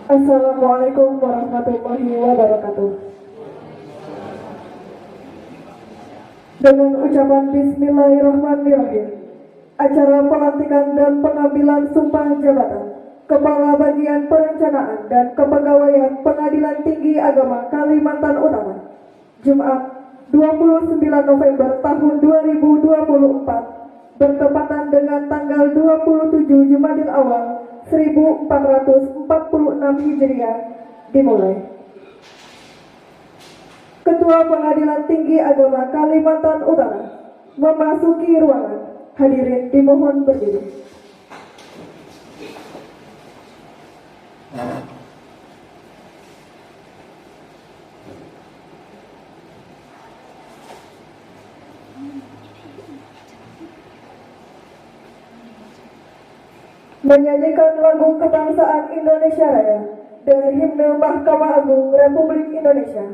Assalamualaikum warahmatullahi wabarakatuh. Dengan ucapan Bismillahirrahmanirrahim, acara pelantikan dan pengambilan sumpah jabatan Kepala Bagian Perencanaan dan Kepegawaian Pengadilan Tinggi Agama Kalimantan Utara, Jumat 29 November tahun 2024, bertepatan dengan tanggal 27 Jumadil Awal 1446 Hijriah, dimulai. Ketua Pengadilan Tinggi Agama Kalimantan Utara memasuki ruangan. Hadirin dimohon berdiri. Menyanyikan lagu kebangsaan Indonesia Raya dengan himne Mahkamah Agung Republik Indonesia.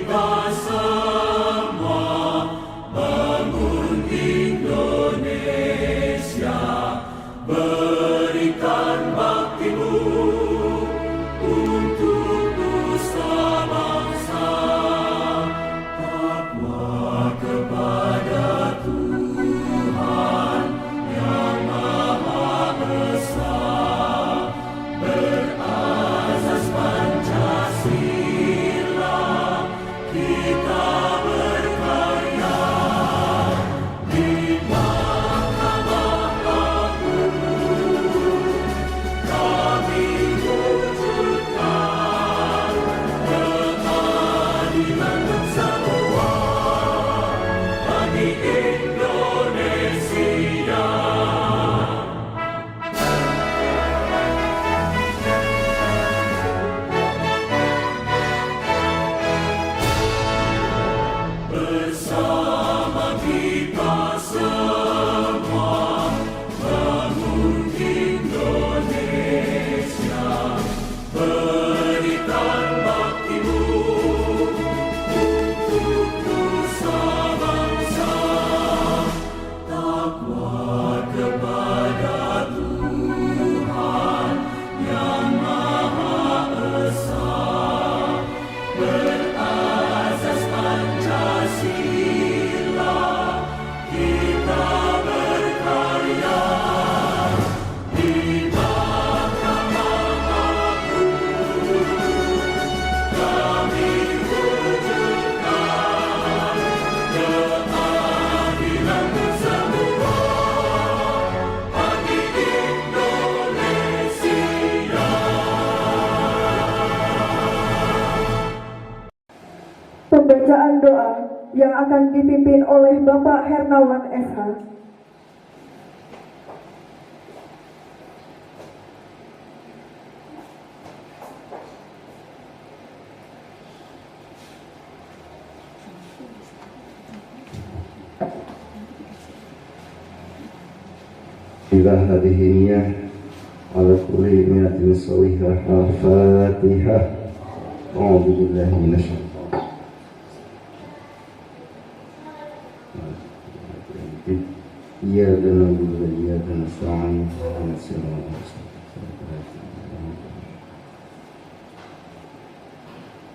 Bangsa bacaan doa yang akan dipimpin oleh Bapak Hernawan SH. Ila hadhihi niyah ala kulli niyatin sawihah al-fatihah. A'udzu billahi minasyaitonir rajim. Iyyaka na'budu wa iyyaka nasta'in. Ihdinas siratal mustaqim.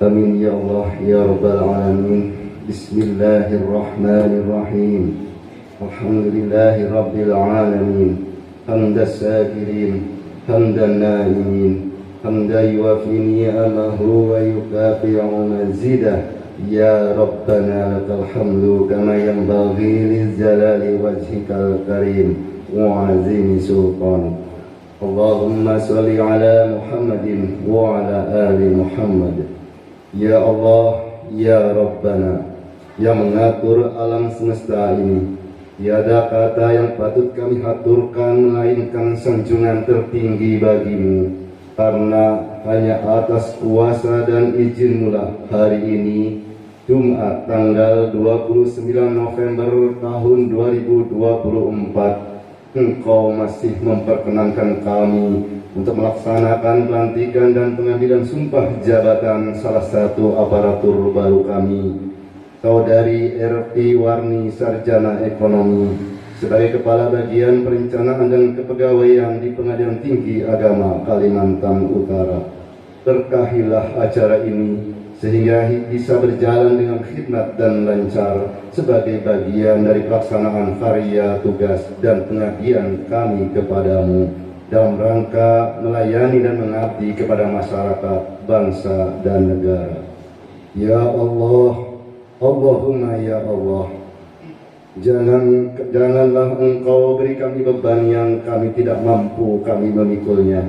Amin ya Allah ya rabbal alamin. Bismillahirrahmanirrahim. Alhamdulillahi rabbil alamin. Hamdas sakirin, hamdan naimin, hamdan yuafi ni'amahu wa yukafi'u mazidah. Ya Rabbana lakal hamdu kama yanbaghi lijalali wajhikal karim wa azimi sultan. Allahumma salli ala Muhammadin wa ala ali Muhammad. Ya Allah, ya Rabbana, yang mengatur alam semesta ini, tiada kata yang patut kami haturkan melainkan sanjungan tertinggi bagimu, karena hanya atas kuasa dan izinmu-lah hari ini, Jumat tanggal 29 November tahun 2024, Engkau masih memperkenankan kami untuk melaksanakan pelantikan dan pengambilan sumpah jabatan salah satu aparatur baru kami, Saudari R.P. Warni, Sarjana Ekonomi, sebagai Kepala Bagian Perencanaan dan Kepegawaian di Pengadilan Tinggi Agama Kalimantan Utara. Berkahilah acara ini sehingga bisa berjalan dengan khidmat dan lancar sebagai bagian dari pelaksanaan karya tugas dan pengabdian kami kepadamu dalam rangka melayani dan mengabdi kepada masyarakat, bangsa, dan negara. Ya Allah, Allahumma ya Allah, janganlah Engkau beri kami beban yang kami tidak mampu kami memikulnya.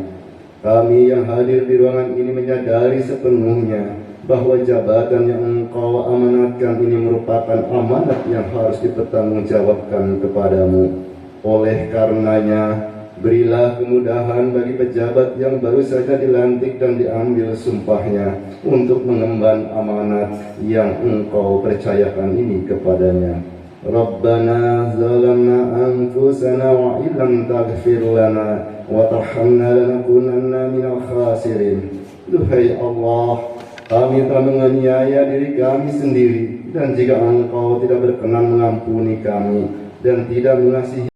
Kami yang hadir di ruangan ini menyadari sepenuhnya bahwa jabatan yang Engkau amanatkan ini merupakan amanat yang harus dipertanggungjawabkan kepadamu. Oleh karenanya, berilah kemudahan bagi pejabat yang baru saja dilantik dan diambil sumpahnya untuk mengemban amanat yang Engkau percayakan ini kepadanya. Rabbana zalamna anfusana wa illam taghfir lana wa tarhamna lanakunanna minal khasirin. Duhai Allah, kami telah menganiaya diri kami sendiri, dan jika Engkau tidak berkenan mengampuni kami dan tidak mengasihi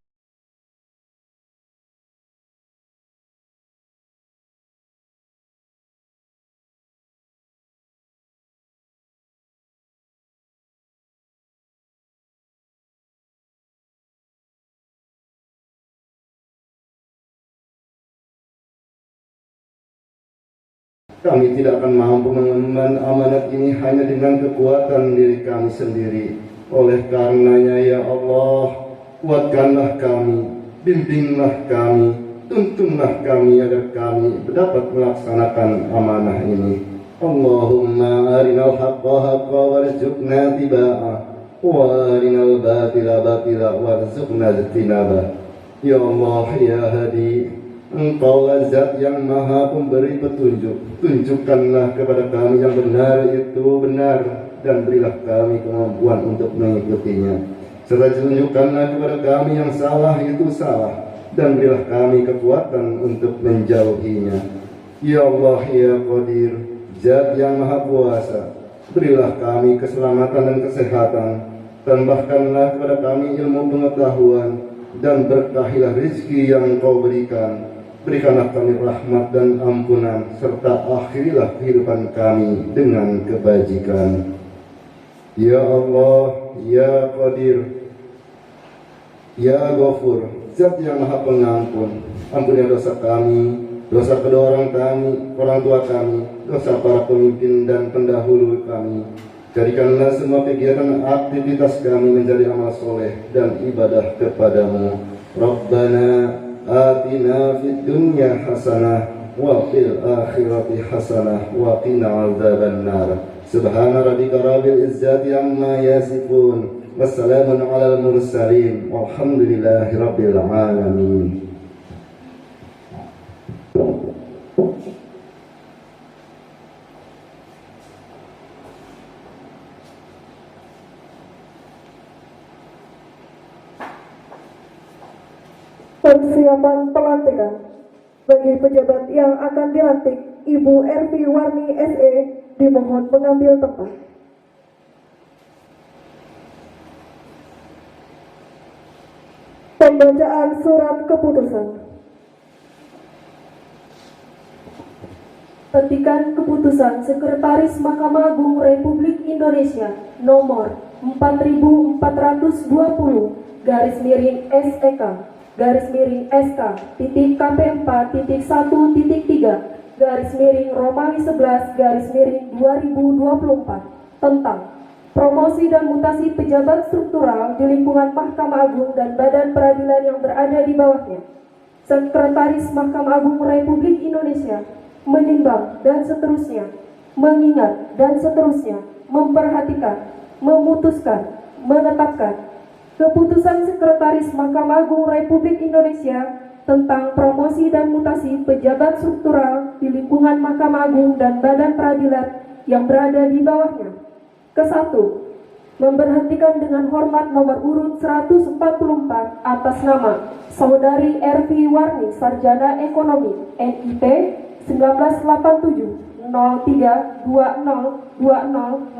kami tidak akan mampu mengemban amanat ini hanya dengan kekuatan diri kami sendiri. Oleh karenanya ya Allah, kuatkanlah kami, bimbinglah kami, tuntunlah kami agar kami dapat melaksanakan amanah ini. Allahumma arinal haqqa haqqa warzuqna tiba'ah, wa arinal batila batila warzuqna ijtinabah. Ya Allah ya Hadi, Engkau Zat yang Maha Pemberi petunjuk, tunjukkanlah kepada kami yang benar itu benar, dan berilah kami kemampuan untuk mengikutinya. Serta tunjukkanlah kepada kami yang salah itu salah, dan berilah kami kekuatan untuk menjauhinya. Ya Allah ya Qadir, Zat yang Maha Kuasa, berilah kami keselamatan dan kesehatan, tambahkanlah kepada kami ilmu pengetahuan, dan berkahilah rezeki yang Engkau berikan. Berikanlah kami rahmat dan ampunan, serta akhirilah kehidupan kami dengan kebajikan. Ya Allah, Ya Qadir, Ya Ghafur, Zat yang Maha Pengampun, ampunilah dosa kami, dosa kedua orang tua kami, dosa para pemimpin dan pendahulu kami. Jadikanlah semua kegiatan aktivitas kami menjadi amal soleh dan ibadah kepadamu. Rabbana atina fid dunya hasanah wa fil akhirati hasanah wa qina adzabannar. Subhana rabbika rabbil izzati amma yasifun. Wassalamun alal mursalin. Walhamdulillahi rabbil alamin. Persiapan pelantikan bagi pejabat yang akan dilantik, Ibu Ervi Warni SE dimohon mengambil tempat. Pembacaan surat keputusan. Petikan keputusan Sekretaris Mahkamah Agung Republik Indonesia nomor 4420 /SEK /SK titik KP4 titik 1 titik 3 Romawi 11 2024 tentang promosi dan mutasi pejabat struktural di lingkungan Mahkamah Agung dan badan peradilan yang berada di bawahnya. Sekretaris Mahkamah Agung Republik Indonesia menimbang dan seterusnya, mengingat dan seterusnya, memperhatikan, memutuskan, menetapkan keputusan Sekretaris Mahkamah Agung Republik Indonesia tentang promosi dan mutasi pejabat struktural di lingkungan Mahkamah Agung dan badan peradilan yang berada di bawahnya. Kesatu, memberhentikan dengan hormat nomor urut 144 atas nama Saudari Ervi Warni, Sarjana Ekonomi, NIP 1987 03 20 20 09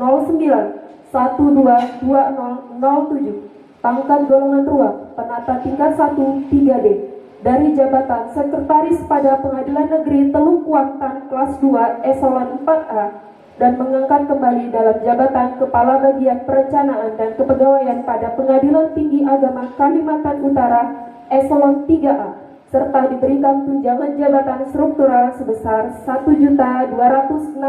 12 20 07, pangkat golongan 2, penata tingkat 1 3D, dari jabatan Sekretaris pada Pengadilan Negeri Teluk Kuantan kelas 2 eselon 4A dan mengangkat kembali dalam jabatan Kepala Bagian Perencanaan dan Kepegawaian pada Pengadilan Tinggi Agama Kalimantan Utara eselon 3A, serta diberikan tunjangan jabatan struktural sebesar Rp1.260.000.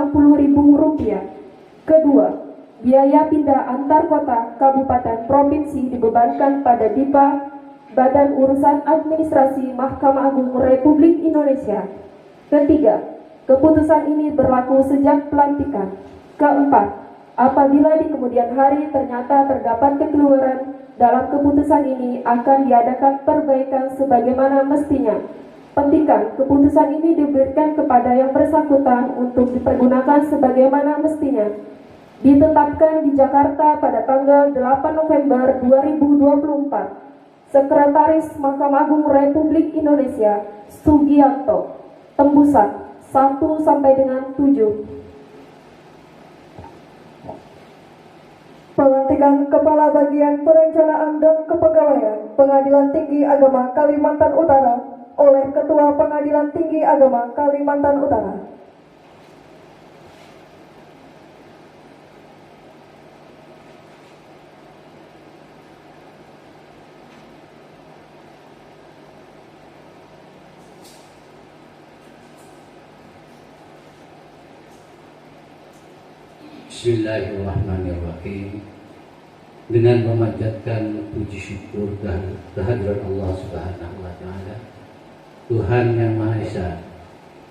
Kedua, biaya pindah antar kota, kabupaten, provinsi dibebankan pada DIPA, Badan Urusan Administrasi Mahkamah Agung Republik Indonesia. Ketiga, keputusan ini berlaku sejak pelantikan. Keempat, apabila di kemudian hari ternyata terdapat kekeliruan dalam keputusan ini, akan diadakan perbaikan sebagaimana mestinya. Petikan keputusan ini diberikan kepada yang bersangkutan untuk dipergunakan sebagaimana mestinya. Ditetapkan di Jakarta pada tanggal 8 November 2024. Sekretaris Mahkamah Agung Republik Indonesia Sugianto. Tembusan 1 sampai dengan 7. Pelantikan Kepala Bagian Perencanaan dan Kepegawaian Pengadilan Tinggi Agama Kalimantan Utara oleh Ketua Pengadilan Tinggi Agama Kalimantan Utara. Bismillahirrahmanirrahim. Dengan memanjatkan puji syukur dan kehadiran Allah Subhanahu wa Ta'ala, Tuhan yang Maha Esa,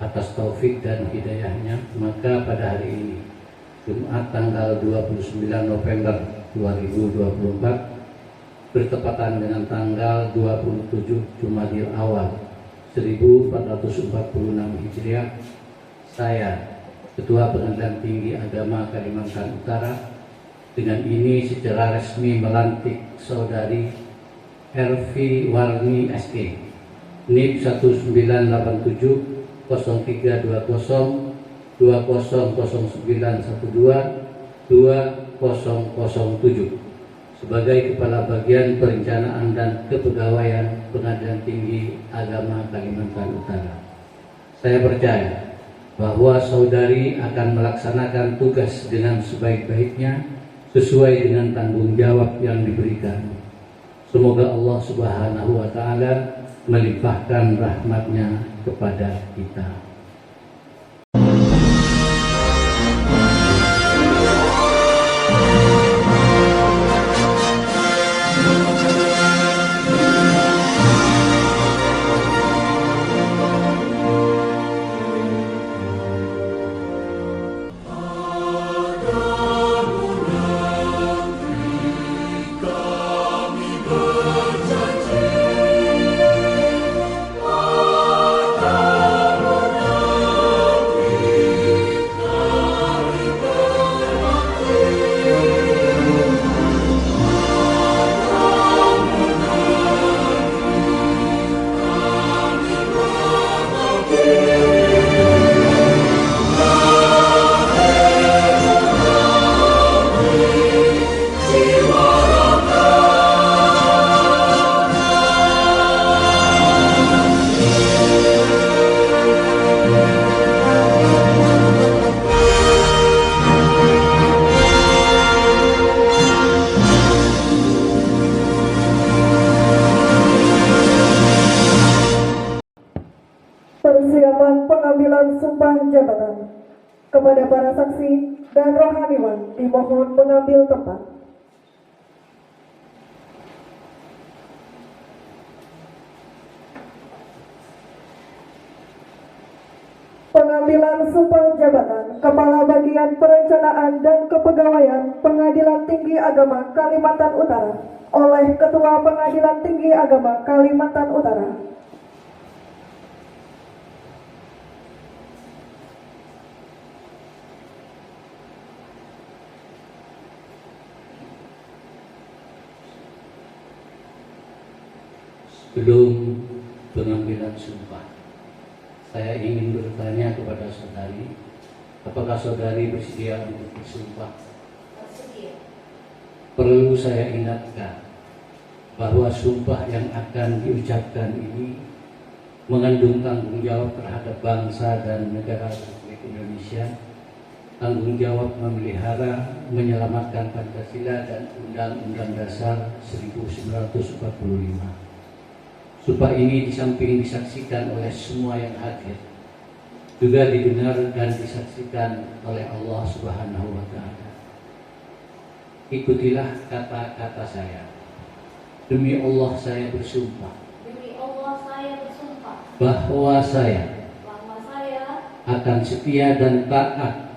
atas taufik dan hidayahnya, maka pada hari ini, Jumat tanggal 29 November 2024, bertepatan dengan tanggal 27 Jumadil Awal 1446 Hijriah, saya, Ketua Pengadilan Tinggi Agama Kalimantan Utara, dengan ini secara resmi melantik Saudari Ervi Warni SE, NIP 1987 0320 200912 2007 sebagai Kepala Bagian Perencanaan dan Kepegawaian Pengadilan Tinggi Agama Kalimantan Utara. Saya percaya bahwa saudari akan melaksanakan tugas dengan sebaik-baiknya sesuai dengan tanggung jawab yang diberikan. Semoga Allah Subhanahu wa Ta'ala melimpahkan rahmatnya kepada kita. sumpah jabatan. Kepada para saksi dan rohaniwan dimohon mengambil tempat. Pengambilan sumpah jabatan Kepala Bagian Perencanaan dan Kepegawaian Pengadilan Tinggi Agama Kalimantan Utara oleh Ketua Pengadilan Tinggi Agama Kalimantan Utara. Sebelum pengambilan sumpah, saya ingin bertanya kepada saudari, apakah saudari bersedia untuk bersumpah? Bersedia. Perlu saya ingatkan bahwa sumpah yang akan diucapkan ini mengandung tanggung jawab terhadap bangsa dan negara Republik Indonesia, tanggung jawab memelihara, menyelamatkan Pancasila dan Undang-Undang Dasar 1945. Sumpah ini di samping disaksikan oleh semua yang hadir, juga didengar dan disaksikan oleh Allah Subhanahu wa Ta'ala. Ikutilah kata-kata saya. Demi Allah saya bersumpah Demi Allah saya bersumpah bahwa saya bahwa saya akan setia dan taat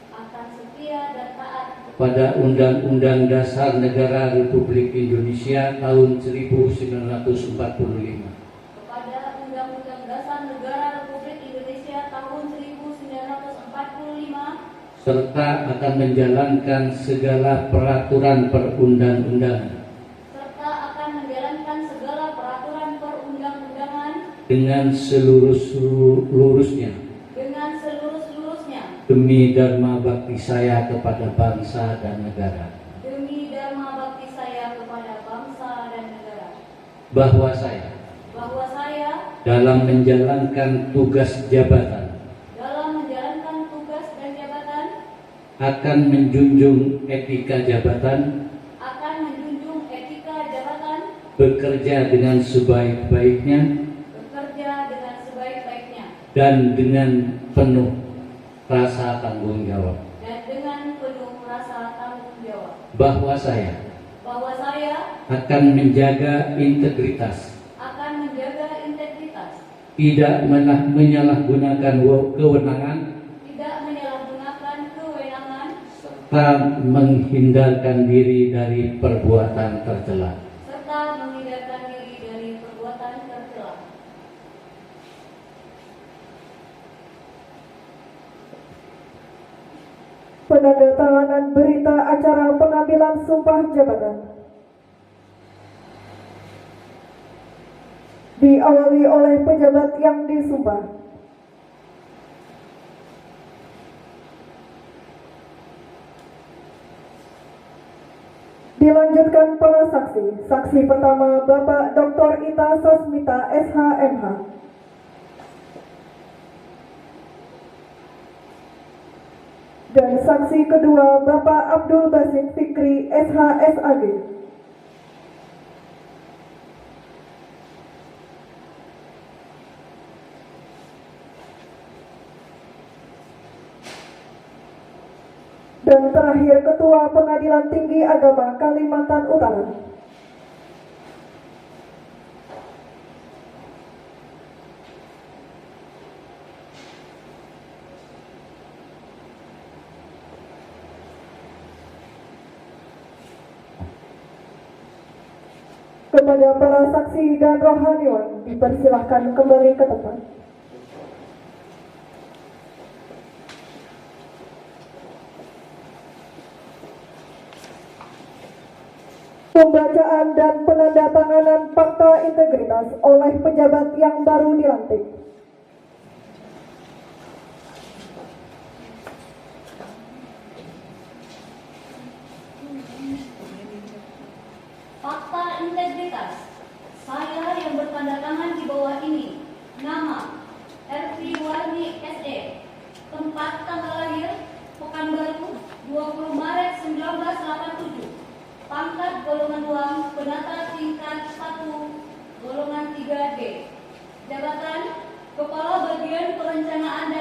akan setia dan taat pada Undang-Undang Dasar Negara Republik Indonesia tahun 1945 kepada Undang-Undang Dasar Negara Republik Indonesia tahun 1945 serta akan menjalankan segala peraturan perundang-undangan serta akan menjalankan segala peraturan perundang-undangan dengan seluruh-seluruhnya dengan seluruh-seluruhnya demi dharma bakti saya kepada bangsa dan negara, demi dharma bakti saya kepada bangsa dan negara, bahwa saya bahwa saya dalam menjalankan tugas jabatan dalam menjalankan tugas dan jabatan akan menjunjung etika jabatan, akan menjunjung etika jabatan, bekerja dengan sebaik-baiknya bekerja dengan sebaik-baiknya, dan dengan penuh rasa tanggung jawab, dan dengan penuh rasa tanggung jawab, bahwa saya bahwa saya akan menjaga integritas, akan menjaga integritas, tidak menyalahgunakan kewenangan, tidak menyalahgunakan kewenangan, serta menghindarkan diri dari perbuatan tercela. serta menghindarkan diri dari perbuatan tercela. Penandatanganan berita acara pengambilan sumpah jabatan diawali oleh pejabat yang disumpah. Dilanjutkan para saksi. Saksi pertama Bapak Dr. Ita Sasmita SHMH. Dan saksi kedua Bapak Abdul Basit Fikri SHSAG. Dan terakhir Ketua Pengadilan Tinggi Agama Kalimantan Utara. Kepada para saksi dan rohaniwan dipersilahkan kembali ke tempat. Pembacaan dan penandatanganan fakta integritas oleh pejabat yang baru dilantik. Fakta integritas. Saya yang bertanda tangan di bawah ini. Nama Ervi Warni SE. Tempat tanggal lahir Pekanbaru 20 Maret 1987. Pangkat golongan 2 penata tingkat 1 golongan 3D. Jabatan Kepala Bagian Perencanaan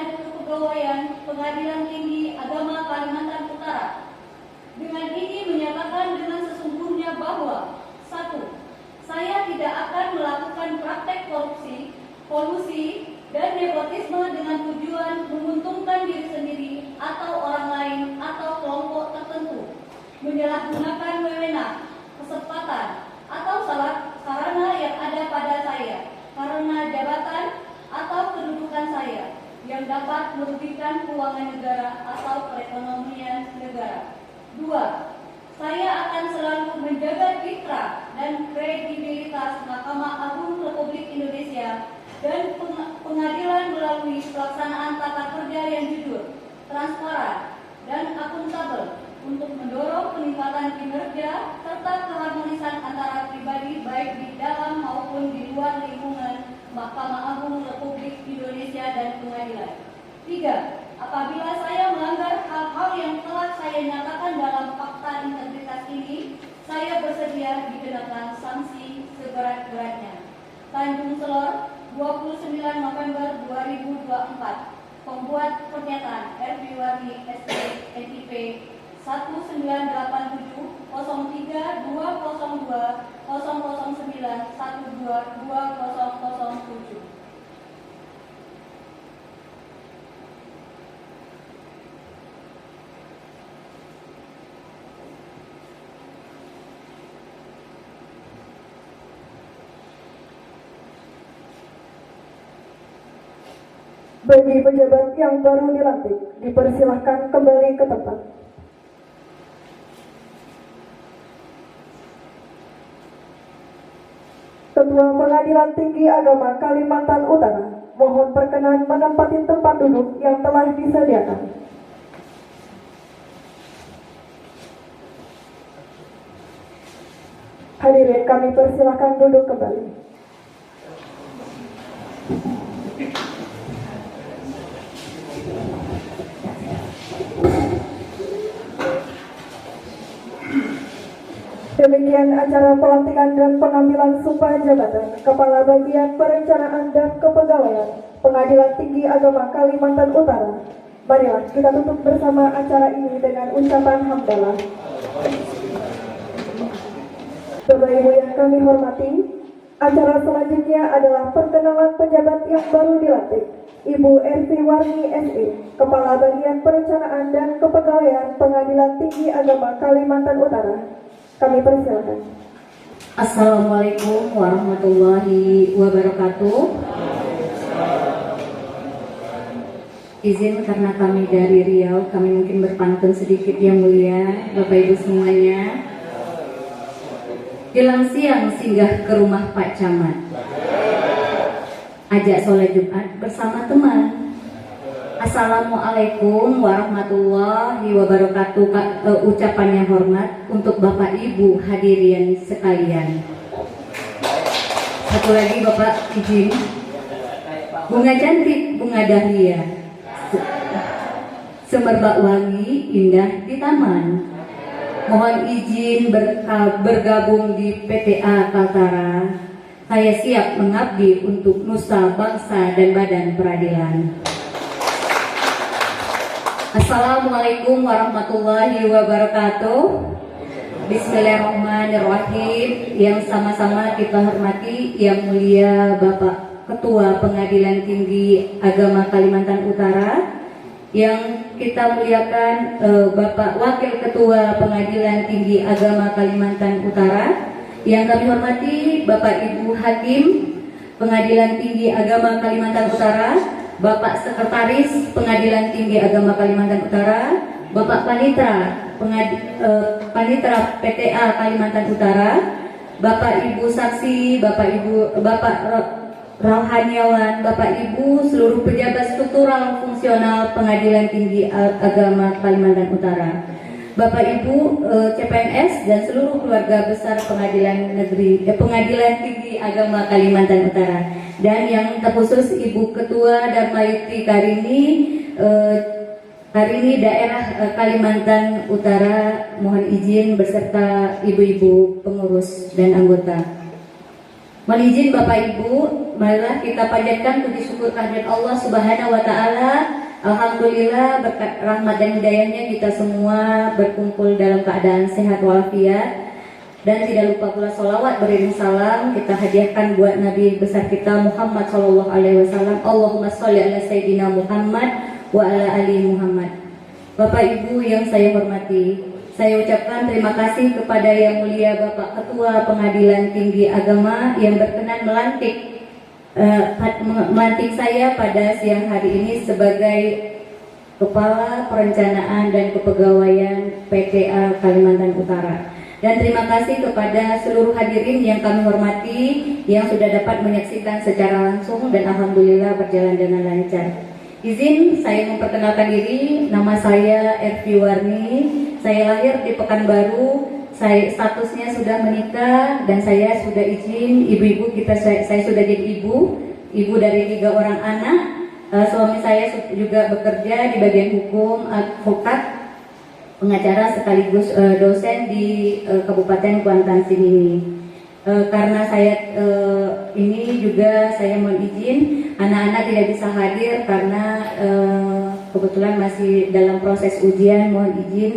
kolusi, dan nepotisme dengan tujuan menguntungkan diri sendiri atau orang lain atau kelompok tertentu, menyalahgunakan wewenang, kesempatan, atau sarana yang ada pada saya karena jabatan atau kedudukan saya yang dapat merugikan keuangan negara atau perekonomian negara. 2. Saya akan selalu menjaga citra dan kredibilitas Mahkamah Agung Republik Indonesia dan pengadilan melalui pelaksanaan tata kerja yang jujur, transparan, dan akuntabel untuk mendorong peningkatan kinerja serta keharmonisan antara pribadi baik di dalam maupun di luar lingkungan Mahkamah Agung Republik Indonesia dan pengadilan. 3. Apabila saya melanggar hal-hal yang telah saya nyatakan dalam fakta integritas ini, saya bersedia dikenakan sanksi seberat-beratnya. Tanjung Selor, 29 November 2024. Pembuat pernyataan R. Warni SP NIP 1987 03 202 009 12 2007. Bagi pejabat yang baru dilantik, dipersilahkan kembali ke tempat. Ketua Pengadilan Tinggi Agama Kalimantan Utara, mohon berkenan menempati tempat duduk yang telah disediakan. Hadirin, kami persilahkan duduk kembali. Demikian acara pelantikan dan pengambilan sumpah jabatan Kepala Bagian Perencanaan dan Kepegawaian Pengadilan Tinggi Agama Kalimantan Utara. Marilah kita tutup bersama acara ini dengan ucapan hamdalah. Bapak Ibu yang kami hormati, acara selanjutnya adalah perkenalan pejabat yang baru dilantik, Ibu R. Warni SE, Kepala Bagian Perencanaan dan Kepegawaian Pengadilan Tinggi Agama Kalimantan Utara. Kami persilakan. Assalamualaikum warahmatullahi wabarakatuh. Izin karena kami dari Riau, kami mungkin berpantun sedikit yang mulia, Bapak Ibu semuanya. Jelang siang singgah ke rumah Pak Camat, ajak sholat Jumat bersama teman. Assalamualaikum warahmatullahi wabarakatuh. Ucapan yang hormat untuk Bapak Ibu hadirin sekalian. Satu lagi Bapak izin. Bunga cantik, bunga dahlia, semerbak wangi indah di taman. Mohon izin bergabung di PTA Kaltara. Saya siap mengabdi untuk nusa bangsa dan badan peradilan. Assalamualaikum warahmatullahi wabarakatuh. Bismillahirrahmanirrahim. Yang sama-sama kita hormati Yang Mulia Bapak Ketua Pengadilan Tinggi Agama Kalimantan Utara, yang kita muliakan Bapak Wakil Ketua Pengadilan Tinggi Agama Kalimantan Utara, yang kami hormati Bapak Ibu Hakim Pengadilan Tinggi Agama Kalimantan Utara, Bapak Sekretaris Pengadilan Tinggi Agama Kalimantan Utara, Bapak Panitera PTA Kalimantan Utara, Bapak Ibu Saksi, Bapak Rohaniawan, Bapak Ibu seluruh pejabat struktural fungsional Pengadilan Tinggi Agama Kalimantan Utara, Bapak Ibu CPNS dan seluruh keluarga besar Pengadilan Tinggi Agama Kalimantan Utara. Dan yang terkhusus Ibu Ketua Dharmayukti Karini daerah Kalimantan Utara, mohon izin beserta ibu-ibu pengurus dan anggota. Mohon izin Bapak Ibu, marilah kita panjatkan puji syukur kehadirat Allah Subhanahu wa taala. Alhamdulillah berkat rahmat dan hidayahnya kita semua berkumpul dalam keadaan sehat walafiat. Dan tidak lupa pula sholawat beriring salam kita hadiahkan buat Nabi besar kita Muhammad Shallallahu Alaihi Wasallam. Allahumma sholli ala Sayyidina Muhammad wa ala ali Muhammad. Bapak Ibu yang saya hormati, saya ucapkan terima kasih kepada Yang Mulia Bapak Ketua Pengadilan Tinggi Agama yang berkenan melantik saya pada siang hari ini sebagai Kepala Perencanaan dan Kepegawaian PTA Kalimantan Utara. Dan terima kasih kepada seluruh hadirin yang kami hormati yang sudah dapat menyaksikan secara langsung dan alhamdulillah berjalan dengan lancar. Izin saya memperkenalkan diri, nama saya Ervi Warni. Saya lahir di Pekanbaru. Saya statusnya sudah menikah dan saya sudah izin ibu-ibu saya sudah jadi ibu dari 3 orang anak. Suami saya juga bekerja di bagian hukum, advokat, pengacara sekaligus dosen di Kabupaten Kuantan Sini. Karena saya ini juga saya mohon izin anak-anak tidak bisa hadir karena kebetulan masih dalam proses ujian. Mohon izin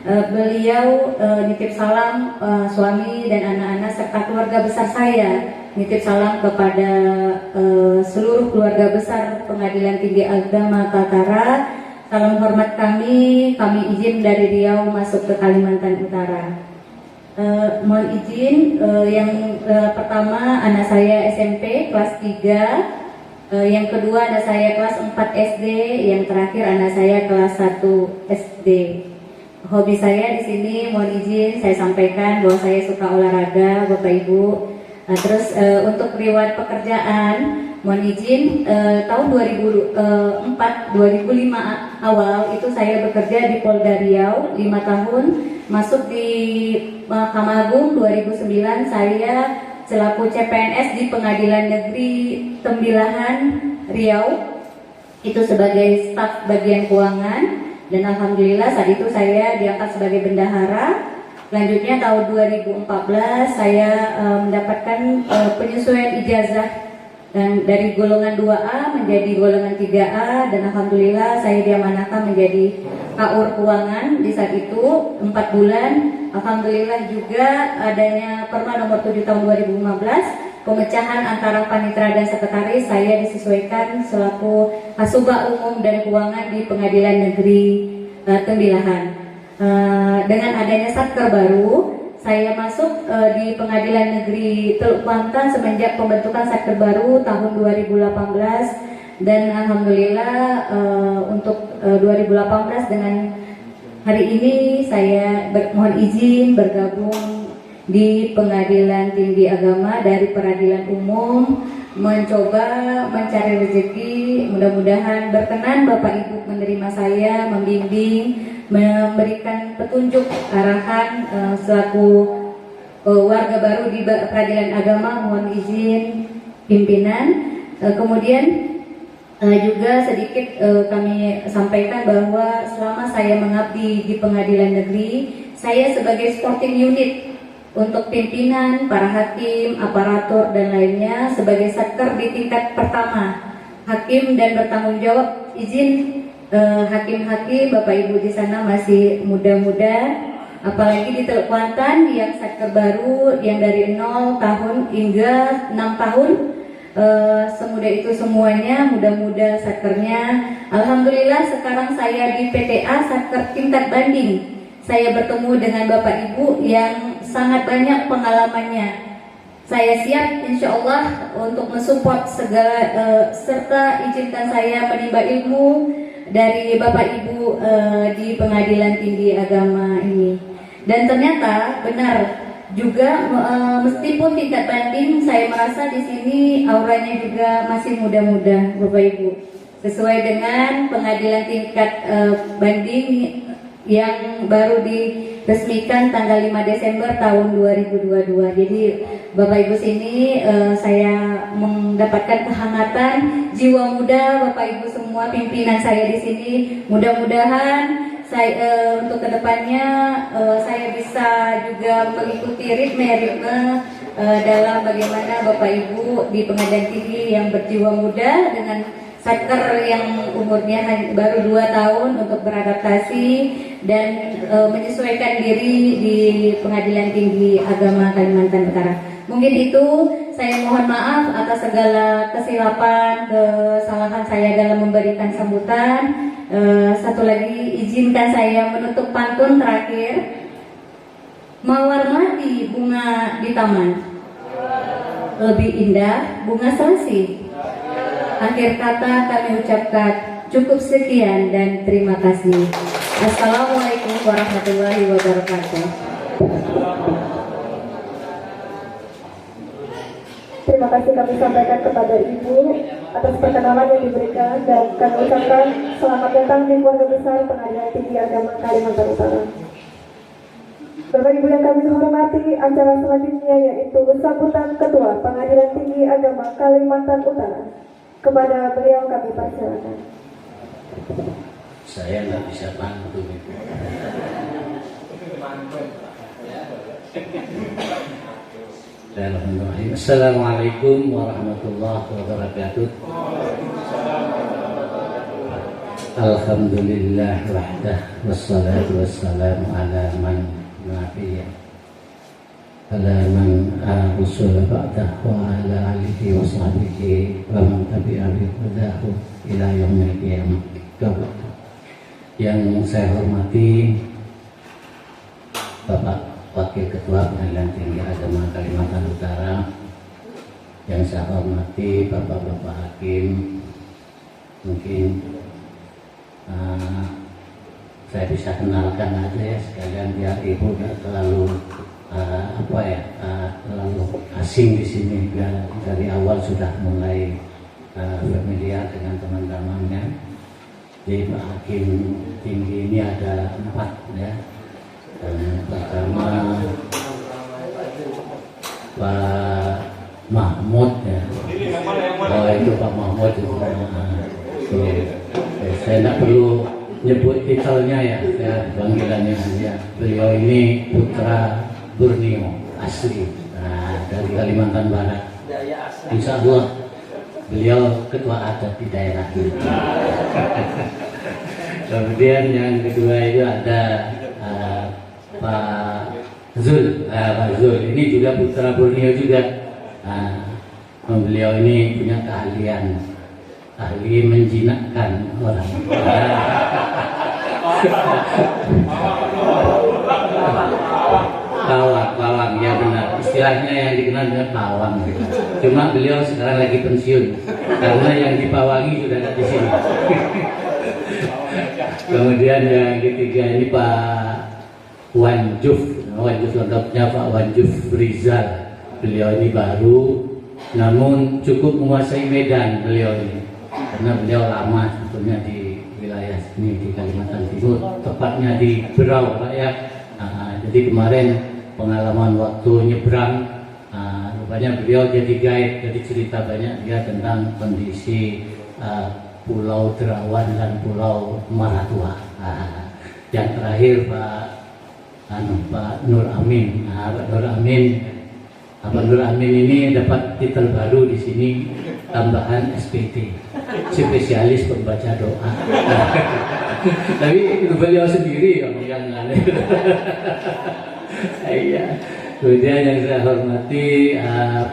beliau nitip salam suami dan anak-anak serta keluarga besar saya. Nitip salam kepada seluruh keluarga besar Pengadilan Tinggi Agama Kaltara. Salam hormat kami izin dari Riau masuk ke Kalimantan Utara. Mohon izin yang pertama anak saya SMP kelas 3, yang kedua anak saya kelas 4 SD, yang terakhir anak saya kelas 1 SD. Hobi saya di sini mohon izin saya sampaikan bahwa saya suka olahraga, Bapak Ibu. Terus untuk riwayat pekerjaan mohon izin tahun 2005 awal itu saya bekerja di Polda Riau 5 tahun, masuk di Mahkamah Agung 2009 saya selaku CPNS di Pengadilan Negeri Tembilahan Riau itu sebagai staf bagian keuangan dan alhamdulillah saat itu saya diangkat sebagai bendahara. Selanjutnya tahun 2014 saya mendapatkan penyesuaian ijazah dan dari golongan 2A menjadi golongan 3A dan alhamdulillah saya diamanahkan menjadi KUR keuangan di saat itu 4 bulan. Alhamdulillah juga adanya Perma nomor 7 tahun 2015 pemecahan antara panitera dan sekretaris, saya disesuaikan selaku Kasubag Umum dan Keuangan di Pengadilan Negeri Tembilahan. Dengan adanya satker baru, saya masuk di Pengadilan Negeri Teluk Kuantan semenjak pembentukan satker baru tahun 2018 dan alhamdulillah untuk 2018 dengan hari ini saya mohon izin bergabung di Pengadilan Tinggi Agama dari Peradilan Umum, mencoba mencari rezeki. Mudah-mudahan berkenan Bapak Ibu menerima saya, membimbing, memberikan petunjuk arahan selaku warga baru di Peradilan Agama. Mohon izin pimpinan. Kemudian juga sedikit kami sampaikan bahwa selama saya mengabdi di Pengadilan Negeri, saya sebagai sporting unit untuk pimpinan, para hakim, aparatur dan lainnya sebagai satker di tingkat pertama, hakim dan bertanggung jawab. Izin hakim-hakim Bapak Ibu di sana masih muda-muda, apalagi di Teluk Kuantan yang satker baru yang dari 0 tahun hingga 6 tahun. Semudah itu semuanya, muda-muda satkernya. Alhamdulillah sekarang saya di PTA satker tingkat banding. Saya bertemu dengan Bapak Ibu yang sangat banyak pengalamannya. Saya siap insya Allah untuk mensupport segala serta izinkan saya menimba ilmu dari Bapak Ibu di Pengadilan Tinggi Agama ini. Dan ternyata benar juga meskipun tingkat banding, saya merasa di sini auranya juga masih muda-muda Bapak Ibu. Sesuai dengan pengadilan tingkat banding yang baru diresmikan tanggal 5 Desember tahun 2022. Jadi Bapak Ibu sini saya mendapatkan kehangatan jiwa muda Bapak Ibu semua pimpinan saya di sini. Mudah-mudahan saya untuk kedepannya saya bisa juga mengikuti ritme dalam bagaimana Bapak Ibu di Pengadilan Tinggi yang berjiwa muda dengan Hacker yang umurnya baru 2 tahun untuk beradaptasi dan menyesuaikan diri di Pengadilan Tinggi Agama Kalimantan Utara. Mungkin itu, saya mohon maaf atas segala kesilapan, kesalahan saya dalam memberikan sambutan. Satu lagi, izinkan saya menutup pantun terakhir. Mawar melati bunga di taman, lebih indah bunga selasih. Akhir kata kami ucapkan cukup sekian dan terima kasih. Assalamualaikum warahmatullahi wabarakatuh. Terima kasih kami sampaikan kepada Ibu atas perkenalan yang diberikan dan kami ucapkan selamat datang di keluarga besar Pengadilan Tinggi Agama Kalimantan Utara. Bapak Ibu yang kami hormati, acara selanjutnya yaitu sambutan Ketua Pengadilan Tinggi Agama Kalimantan Utara. Kepada beliau kami persilakan. Saya nggak bisa pantun itu. Bismillahirrahmanirrahim. Assalamualaikum warahmatullahi wabarakatuh. Alhamdulillah wahdah wassalatu wassalamu ala man nabiyya ala man rusul ba'dah wa ala alihi wa sahbihi wa man tabi'a bi hudahu ila yaumil qiyamah. Yang saya hormati Bapak Wakil Ketua Pengadilan Tinggi Agama Kalimantan Utara, yang saya hormati Bapak-Bapak Hakim, mungkin saya bisa kenalkan aja ya sekalian biar Ibu nggak terlalu terlalu asing di sini, biar dari awal sudah mulai familiar dengan teman-temannya. Jadi Pak Hakim Tinggi ini ada 4 ya. Pertama Pak Mahmud ya. Oh itu Pak Mahmud itu. Saya tidak perlu nyebut titelnya ya, saya panggilannya aja. Beliau ini putra Borneo asli, dari Kalimantan Barat. Insya Allah beliau ketua adat di daerah ini. Kemudian yang kedua itu ada Pak Zul. Pak Zul ini juga putra Borneo juga. Beliau ini punya keahlian, ahli menjinakkan orang. Pawang, ya benar. Istilahnya yang dikenal dengan pawang. Cuma beliau sekarang lagi pensiun karena yang dipawangi sudah ada di sini. Kemudian yang ketiga ini Pak Wanjuf lengkapnya Pak Wanjuf Rizal. Beliau ini baru, namun cukup menguasai medan beliau ini, karena beliau lama sebetulnya di wilayah ini di Kalimantan Timur, tepatnya di Berau Pak ya. Jadi kemarin pengalaman waktu nyebrang, rupanya beliau jadi guide, jadi cerita banyak dia tentang kondisi Pulau Derawan dan Pulau Maratua. Yang terakhir Pak Nur Amin. Pak Nur Amin ini dapat titel baru di sini, tambahan SPT, spesialis pembaca doa. Tapi itu beliau sendiri yang aneh. Iya. Kemudian yang saya hormati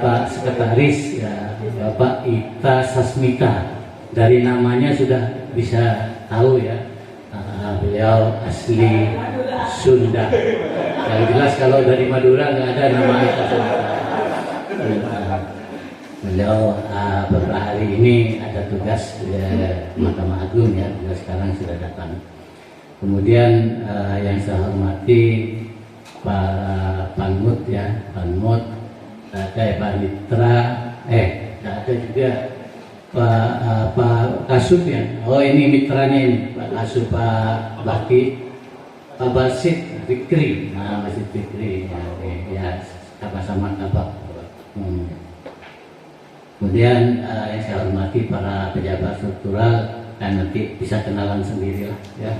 Pak Sekretaris ya, Bapak Ita Sasmita. Dari namanya sudah bisa tahu ya, beliau asli Sunda. Yang jelas kalau dari Madura nggak ada nama Ita Sasmita. Beliau beberapa hari ini ada tugas di Mahkamah Agung ya, beliau sekarang sudah datang. Kemudian yang saya hormati Pak Panmut ya, Panmut, ada Pak Mitra, ada juga Pak Kasub ya. Oh ini mitranya ini Pak Kasub, Pak Bakti, Pak Basit Fikri, Basit Fikri ya, sama-sama kabar. Kemudian yang saya hormati para pejabat struktural, dan nanti bisa kenalan sendirilah ya.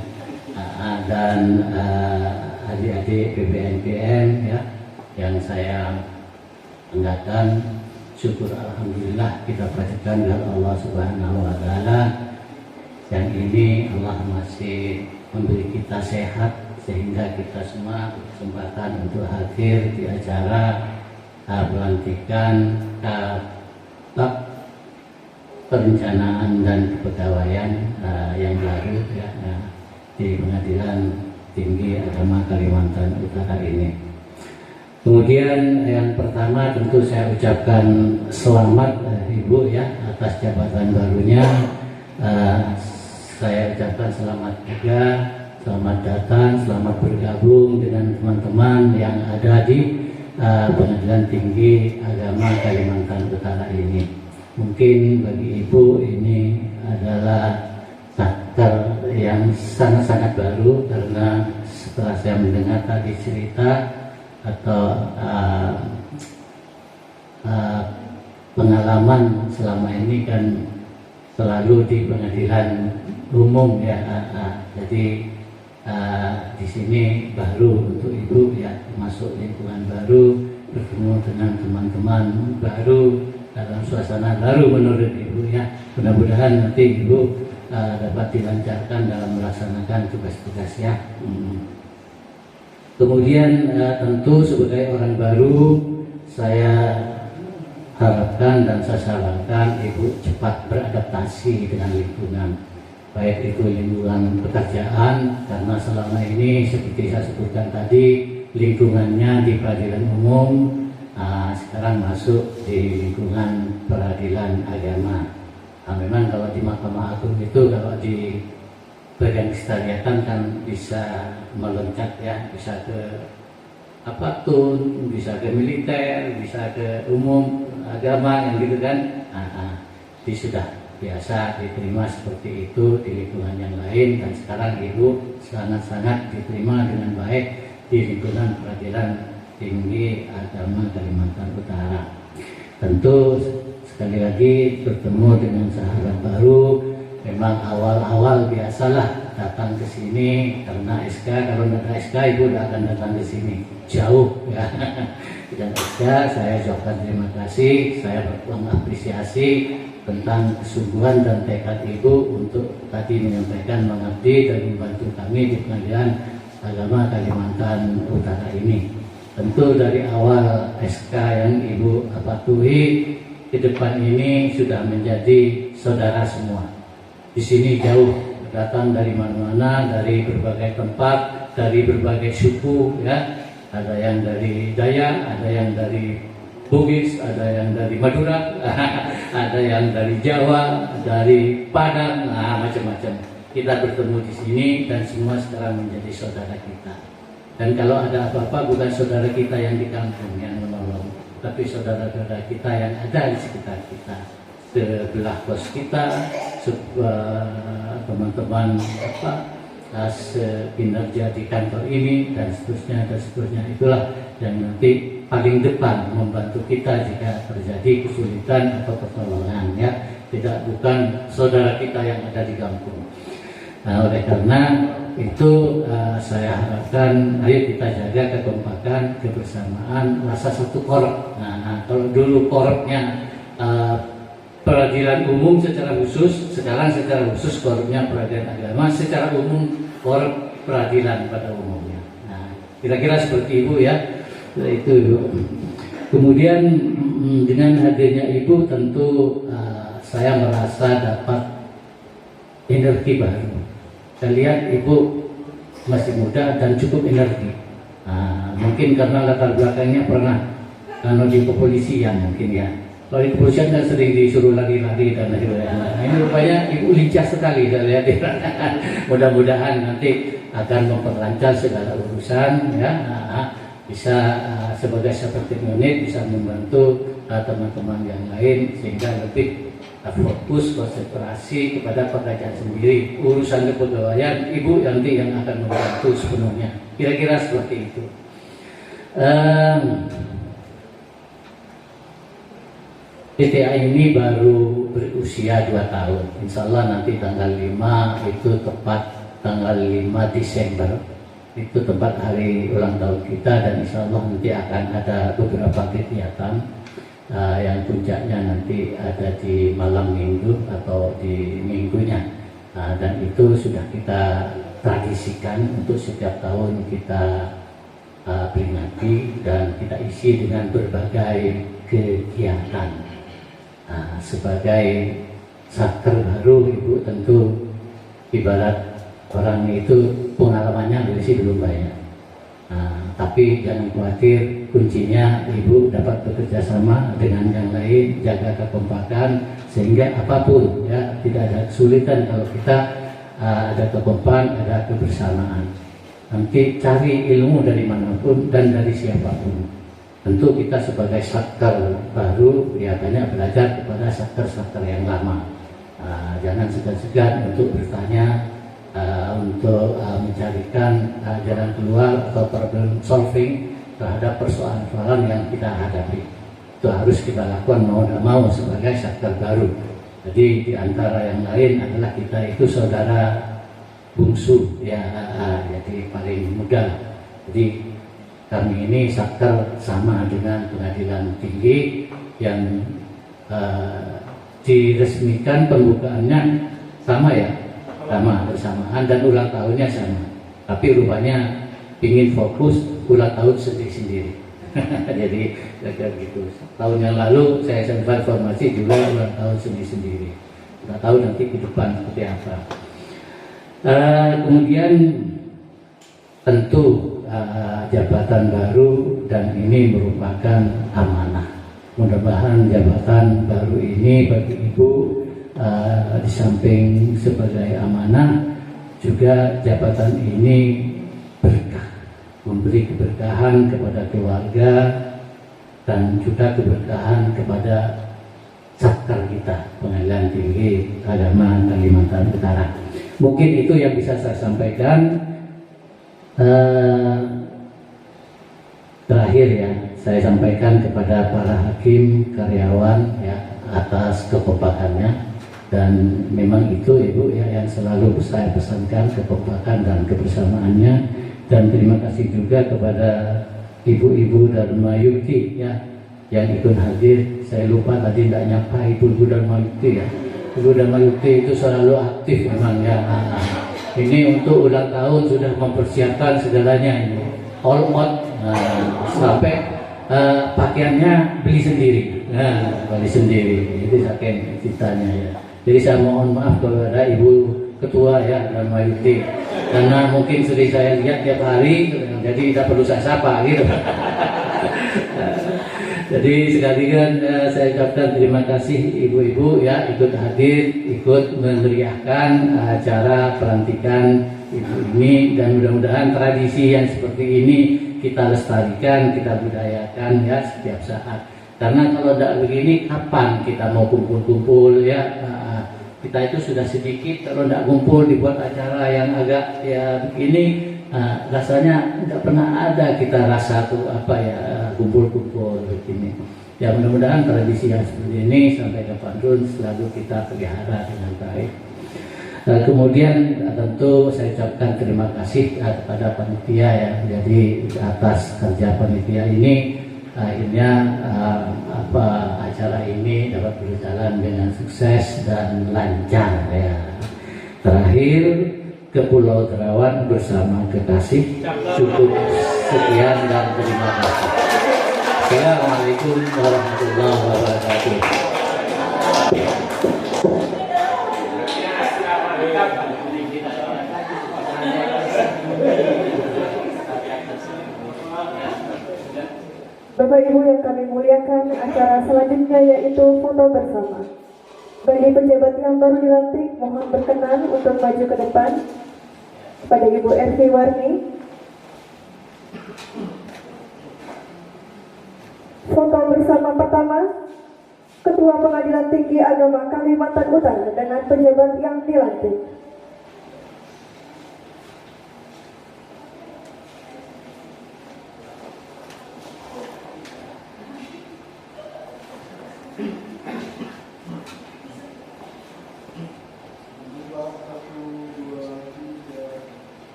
Dan adik-adik PBNPM ya, yang saya banggakan, syukur alhamdulillah kita panjatkan kepada Allah Subhanahu wa taala. Yang ini Allah masih memberi kita sehat sehingga kita semua berkesempatan untuk hadir di acara pelantikan perencanaan dan kepegawaian yang baru ya, di Pengadilan Tinggi Agama Kalimantan Utara ini. Kemudian yang pertama tentu saya ucapkan selamat Ibu ya atas jabatan barunya. Saya ucapkan selamat juga, selamat datang, selamat bergabung dengan teman-teman yang ada di Pengadilan Tinggi Agama Kalimantan Utara ini. Mungkin bagi Ibu ini adalah chapter yang sangat-sangat baru, karena setelah saya mendengar tadi cerita atau pengalaman selama ini kan selalu di pengadilan umum ya, jadi di sini baru untuk Ibu ya, masuk lingkungan baru, bertemu dengan teman-teman baru dalam suasana baru menurut Ibu ya. Mudah-mudahan nanti Ibu dapat dilancarkan dalam melaksanakan tugas-tugas ya. Kemudian tentu sebagai orang baru saya harapkan dan saya sarankan Ibu cepat beradaptasi dengan lingkungan, baik itu lingkungan pekerjaan, karena selama ini seperti saya sebutkan tadi lingkungannya di peradilan umum, sekarang masuk di lingkungan peradilan agama. Memang kalau di Mahkamah Agung itu kalau di bagian kesekretariatan kan bisa meloncat ya, bisa ke tun, bisa ke militer, bisa ke umum agama yang gitu kan. Jadi sudah biasa diterima seperti itu di lingkungan yang lain, dan sekarang Ibu sangat-sangat diterima dengan baik di lingkungan Peradilan Tinggi Agama Kalimantan Utara. Tentu sekali lagi bertemu dengan sahabat baru. Memang awal-awal biasalah datang ke sini karena SK. Kalau tidak ada SK, Ibu tidak akan datang ke sini, jauh ya. Dan SK saya ucapkan terima kasih, saya mengapresiasi tentang kesungguhan dan tekad Ibu untuk tadi menyampaikan mengabdi dan membantu kami di Pengadilan Agama Kalimantan Utara ini. Tentu dari awal SK yang Ibu patuhi, ke depan ini sudah menjadi saudara semua. Di sini jauh datang dari mana-mana, dari berbagai tempat, dari berbagai suku ya. Ada yang dari Dayak, ada yang dari Bugis, ada yang dari Madura, ada yang dari Jawa, dari Padang, macam-macam. Kita bertemu di sini dan semua sekarang menjadi saudara kita. Dan kalau ada apa-apa, bukan saudara kita yang di kampung yang menolong, tapi saudara-saudara kita yang ada di sekitar kita, sebelah kos kita, teman-teman kinerja di kantor ini, dan seterusnya. Itulah yang nanti paling depan membantu kita jika terjadi kesulitan atau pertolongan ya, bukan saudara kita yang ada di kampung. Oleh karena itu saya harapkan ayo kita jaga kekompakan, kebersamaan, rasa satu korep. Kalau dulu korepnya peradilan umum secara khusus, sekarang secara khusus korepnya peradilan agama, secara umum korep peradilan pada umumnya. Kira-kira seperti Ibu ya. Itu Ibu. Kemudian dengan hadirnya Ibu tentu saya merasa dapat energi baru. Saya lihat Ibu masih muda dan cukup energi. Mungkin karena latar belakangnya pernah di kepolisian mungkin ya. Kalau di kepolisian kan sering disuruh lari-lari dan lain-lain. Ini rupanya Ibu lincah sekali saya lihat. Mudah-mudahan nanti akan memperlancar segala urusan ya. Bisa sebagai seperti unit bisa membantu teman-teman yang lain sehingga lebih fokus konsentrasi kepada pekerjaan sendiri. Urusan kepegawaian Ibu nanti yang akan membantu sepenuhnya. Kira-kira seperti itu. PTA ini baru berusia 2 tahun. Insya Allah nanti tanggal 5 itu tepat tanggal 5 Desember. Itu tepat hari ulang tahun kita, dan insya Allah nanti akan ada beberapa kegiatan. yang puncaknya nanti ada di malam minggu atau di minggunya. Dan itu sudah kita tradisikan untuk setiap tahun kita peringati dan kita isi dengan berbagai kegiatan. Sebagai satker baru, Ibu tentu ibarat orang itu pengalamannya berisi belum banyak. Tapi jangan khawatir, kuncinya Ibu dapat bekerja sama dengan yang lain, jaga kekompakan sehingga apapun ya tidak ada kesulitan kalau kita ada kekompakan, ada kebersamaan. Nanti cari ilmu dari manapun dan dari siapapun. Tentu kita sebagai satker baru ya banyak belajar kepada satker-satker yang lama. Jangan segan-segan untuk bertanya, untuk mencarikan jalan keluar atau problem solving terhadap persoalan-persoalan yang kita hadapi. Itu harus kita lakukan mau tidak mau sebagai satker baru. Jadi di antara yang lain adalah kita itu saudara bungsu ya, jadi paling muda. Jadi kami ini satker sama dengan Pengadilan Tinggi yang diresmikan pembukaannya sama ya, sama bersamaan dan ulang tahunnya sama. Tapi rupanya ingin fokus ulang tahun sendiri-sendiri. Jadi kira-kira gitu. Tahun yang lalu saya sempat informasi juga ulang tahun sendiri-sendiri. Kita tahu nanti ke depan seperti apa. Kemudian tentu jabatan baru dan ini merupakan amanah. Mudah-mudahan jabatan baru ini bagi Ibu di samping sebagai amanah juga jabatan ini berkah, memberi keberkahan kepada keluarga dan juga keberkahan kepada satker kita Pengadilan Tinggi Agama Kalimantan Utara. Mungkin itu yang bisa saya sampaikan. Terakhir ya, saya sampaikan kepada para hakim, karyawan ya atas kekompakannya, dan memang itu Ibu ya yang selalu saya pesankan, kekompakan dan kebersamaannya. Dan terima kasih juga kepada ibu-ibu Dharma Yukti ya yang ikut hadir. Saya lupa tadi tidak nyapa ibu-ibu Dharma Yukti ya. Ibu Dharma Yukti itu selalu aktif memang ya. Ini untuk ulang tahun sudah mempersiapkan segalanya ini, all out sampai pakaiannya beli sendiri, beli sendiri. Itu saking cintanya ya. Jadi saya mohon maaf kepada Ibu Ketua ya Dharma Yukti, karena mungkin sering saya lihat tiap hari, jadi tidak perlu saya sapa gitu. Jadi sekali kan saya ucapkan terima kasih ibu-ibu ya ikut hadir, ikut memeriahkan acara pelantikan ibu ini, dan mudah-mudahan tradisi yang seperti ini kita lestarikan, kita budayakan ya setiap saat. Karena kalau tidak begini kapan kita mau kumpul-kumpul ya? Kita itu sudah sedikit, kalau tidak kumpul dibuat acara yang agak ya begini, rasanya tidak pernah ada kita rasa tuh apa ya kumpul-kumpul begini. Ya mudah-mudahan tradisi yang seperti ini sampai kapanpun selalu kita pelihara dengan baik. Kemudian tentu saya ucapkan terima kasih kepada panitia ya. Jadi atas kerja panitia ini akhirnya acara ini dapat berjalan dengan sukses dan lancar ya. Terakhir ke Pulau Derawan bersama kekasih. Cukup sekian dan terima kasih. Assalamualaikum warahmatullahi wabarakatuh. Bapak Ibu yang kami muliakan, acara selanjutnya yaitu foto bersama. Bagi pejabat yang baru dilantik, mohon berkenan untuk maju ke depan. Kepada Ibu Ervi Warni, foto bersama pertama, Ketua Pengadilan Tinggi Agama Kalimantan Utara dengan pejabat yang dilantik.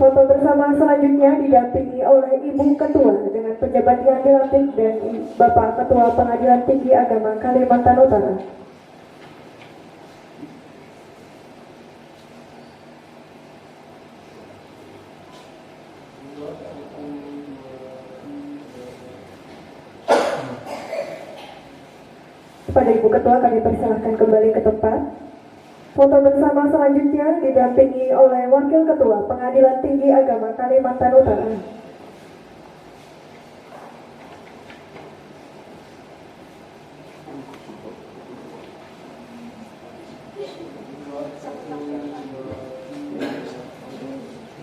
Foto bersama selanjutnya didampingi oleh Ibu Ketua dengan pejabat yang dilantik dan Bapak Ketua Pengadilan Tinggi Agama Kalimantan Utara. Kepada Ibu Ketua kami persilahkan kembali ke tempat. Foto bersama selanjutnya didampingi oleh Wakil Ketua Pengadilan Tinggi Agama Kalimantan Utara.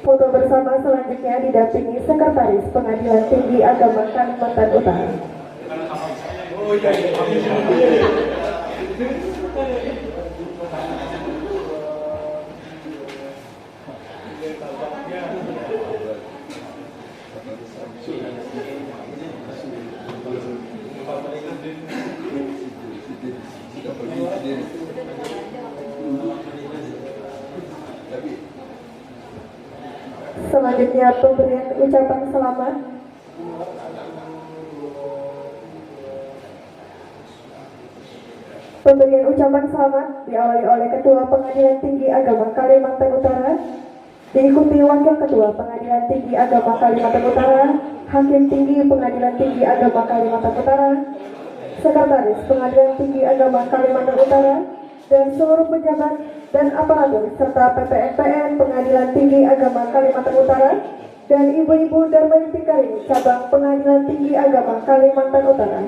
Foto bersama selanjutnya didampingi Sekretaris Pengadilan Tinggi Agama Kalimantan Utara. Selanjutnya pemberian ucapan selamat. Pemberian ucapan selamat diawali oleh Ketua Pengadilan Tinggi Agama Kalimantan Utara, diikuti Wakil Ketua Pengadilan Tinggi Agama Kalimantan Utara, Hakim Tinggi Pengadilan Tinggi Agama Kalimantan Utara, Sekretaris Pengadilan Tinggi Agama Kalimantan Utara, dan seluruh pejabat dan aparatur serta PPNPN Pengadilan Tinggi Agama Kalimantan Utara dan ibu-ibu Dharma Yukti Karim Cabang Pengadilan Tinggi Agama Kalimantan Utara.